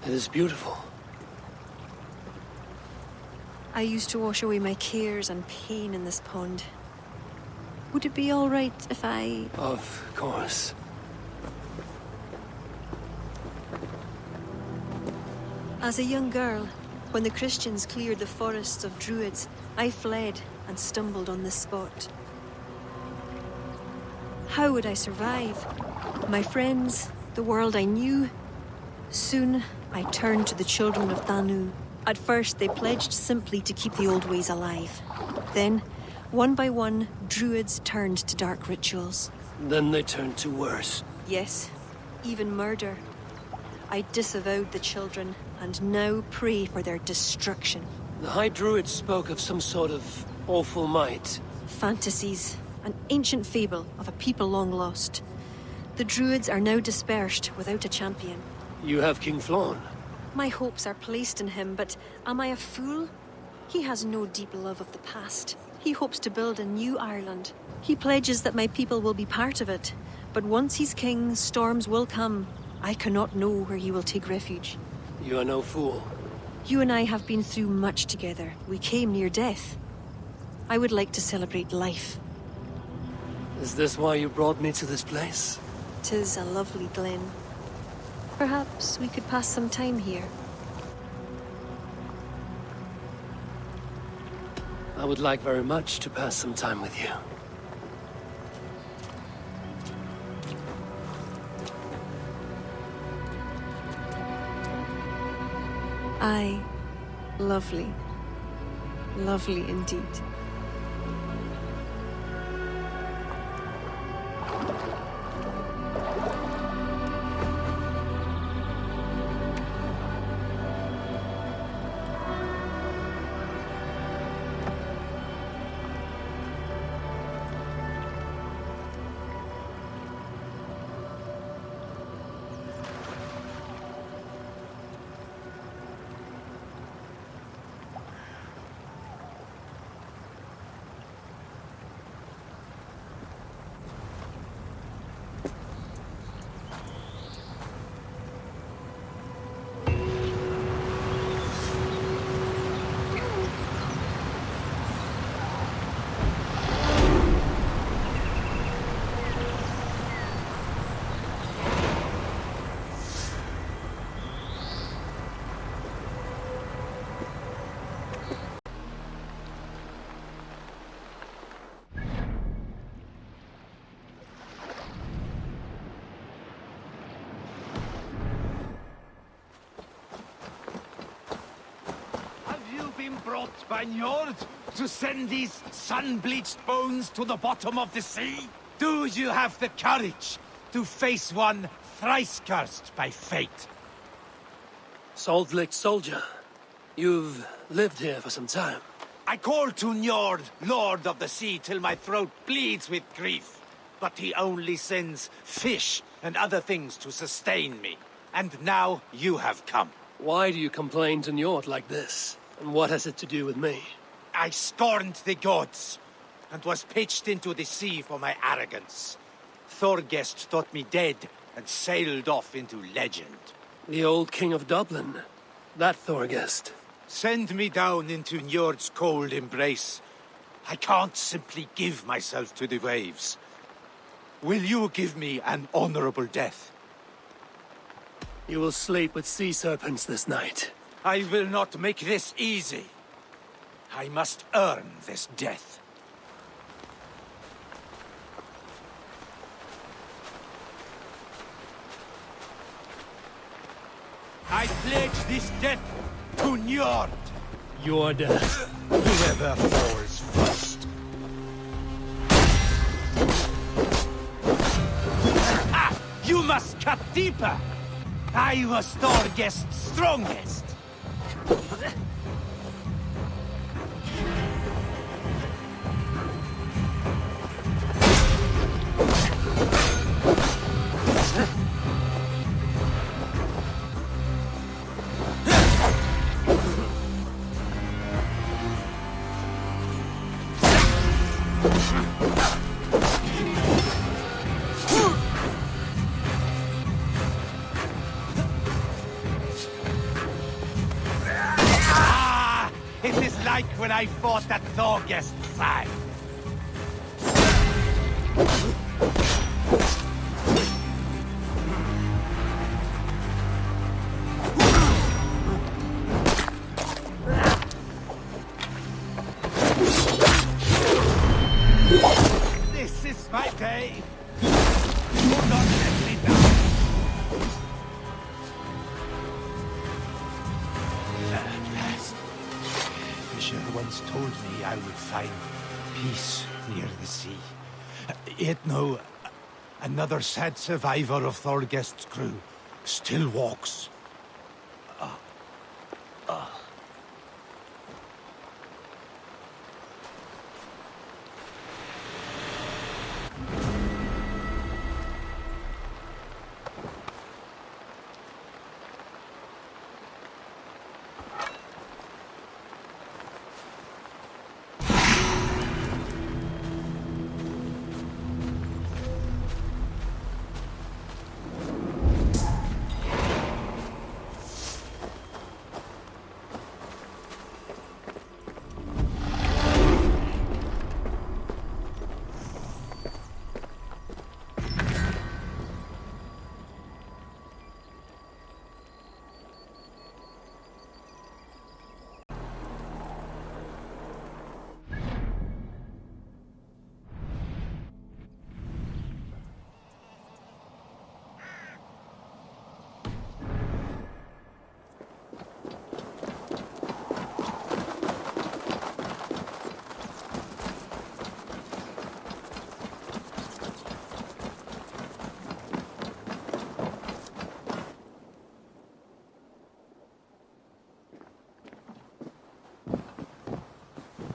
It is beautiful. I used to wash away my cares and pain in this pond. Would it be all right if I... Of course. As a young girl, when the Christians cleared the forests of Druids, I fled and stumbled on this spot. How would I survive? My friends, the world I knew. Soon, I turned to the Children of Danu. At first, they pledged simply to keep the old ways alive. Then, one by one, Druids turned to dark rituals. Then they turned to worse. Yes, even murder. I disavowed the children, and now pray for their destruction. The High Druids spoke of some sort of awful might. Fantasies, an ancient fable of a people long lost. The Druids are now dispersed without a champion. You have King Flann. My hopes are placed in him, but am I a fool? He has no deep love of the past. He hopes to build a new Ireland. He pledges that my people will be part of it. But once he's king, storms will come. I cannot know where he will take refuge. You are no fool. You and I have been through much together. We came near death. I would like to celebrate life. Is this why you brought me to this place? 'Tis a lovely glen. Perhaps we could pass some time here. I would like very much to pass some time with you. Aye. Lovely. Lovely indeed. Brought by Njord to send these sun-bleached bones to the bottom of the sea? Do you have the courage to face one thrice cursed by fate? Salt-licked soldier. You've lived here for some time. I call to Njord, Lord of the Sea, till my throat bleeds with grief. But he only sends fish and other things to sustain me. And now you have come. Why do you complain to Njord like this? And what has it to do with me? I scorned the gods, and was pitched into the sea for my arrogance. Thorgest thought me dead, and sailed off into legend. The old King of Dublin. That Thorgest. Send me down into Njord's cold embrace. I can't simply give myself to the waves. Will you give me an honorable death? You will sleep with sea serpents this night. I will not make this easy. I must earn this death. I pledge this death to Njord. Your death. Whoever falls first. You must cut deeper. I was Thorgest's strongest. It is like when I fought at Thorgest's side. This is my day. Do not let me down. At last. Fisher once told me I would find peace near the sea. Yet no, another sad survivor of Thorgest's crew still walks.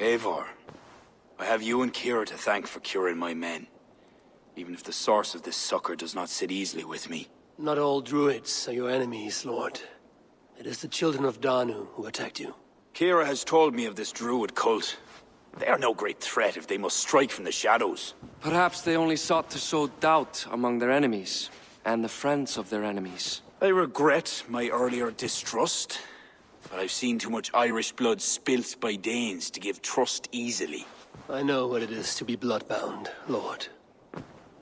Eivor, I have you and Kira to thank for curing my men. Even if the source of this succor does not sit easily with me. Not all Druids are your enemies, Lord. It is the Children of Danu who attacked you. Kira has told me of this Druid cult. They are no great threat if they must strike from the shadows. Perhaps they only sought to sow doubt among their enemies, and the friends of their enemies. I regret my earlier distrust, but I've seen too much Irish blood spilt by Danes to give trust easily. I know what it is to be bloodbound, Lord.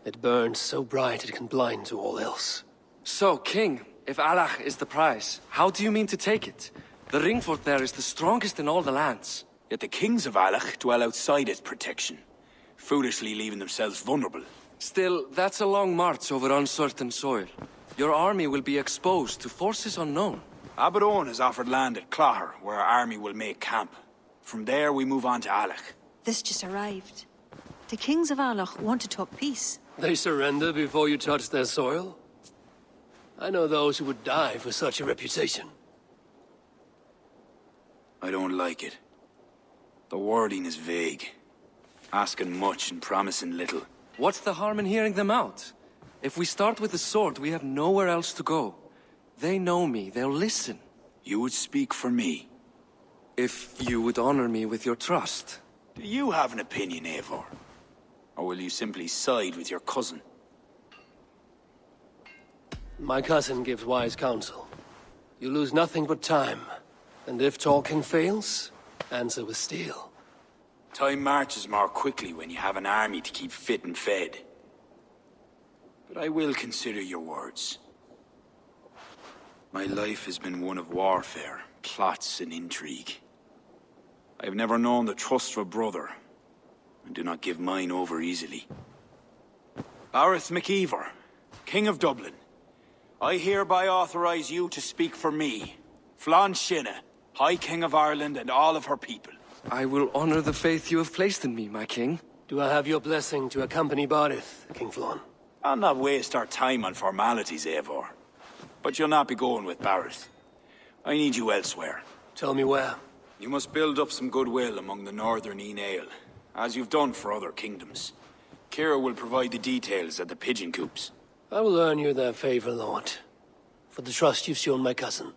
It burns so bright it can blind to all else. So, King, if Alach is the prize, how do you mean to take it? The ring fort there is the strongest in all the lands. Yet the kings of Alach dwell outside its protection, foolishly leaving themselves vulnerable. Still, that's a long march over uncertain soil. Your army will be exposed to forces unknown. Abaddon has offered land at Clogher, where our army will make camp. From there, we move on to Alach. This just arrived. The kings of Alach want to talk peace. They surrender before you touch their soil? I know those who would die for such a reputation. I don't like it. The wording is vague. Asking much and promising little. What's the harm in hearing them out? If we start with the sword, we have nowhere else to go. They know me, they'll listen. You would speak for me. If you would honor me with your trust. Do you have an opinion, Eivor? Or will you simply side with your cousin? My cousin gives wise counsel. You lose nothing but time. And if talking fails, answer with steel. Time marches more quickly when you have an army to keep fit and fed. But I will consider your words. My life has been one of warfare, plots and intrigue. I have never known the trust of a brother, and do not give mine over easily. Bareth MacIver, King of Dublin, I hereby authorize you to speak for me, Flann Sinna, High King of Ireland and all of her people. I will honor the faith you have placed in me, my king. Do I have your blessing to accompany Bareth, King Flann? I'll not waste our time on formalities, Eivor. But you'll not be going with Barrett. I need you elsewhere. Tell me where. You must build up some goodwill among the northern Enail, as you've done for other kingdoms. Kira will provide the details at the pigeon coops. I will earn you their favor, Lord. For the trust you've shown my cousin.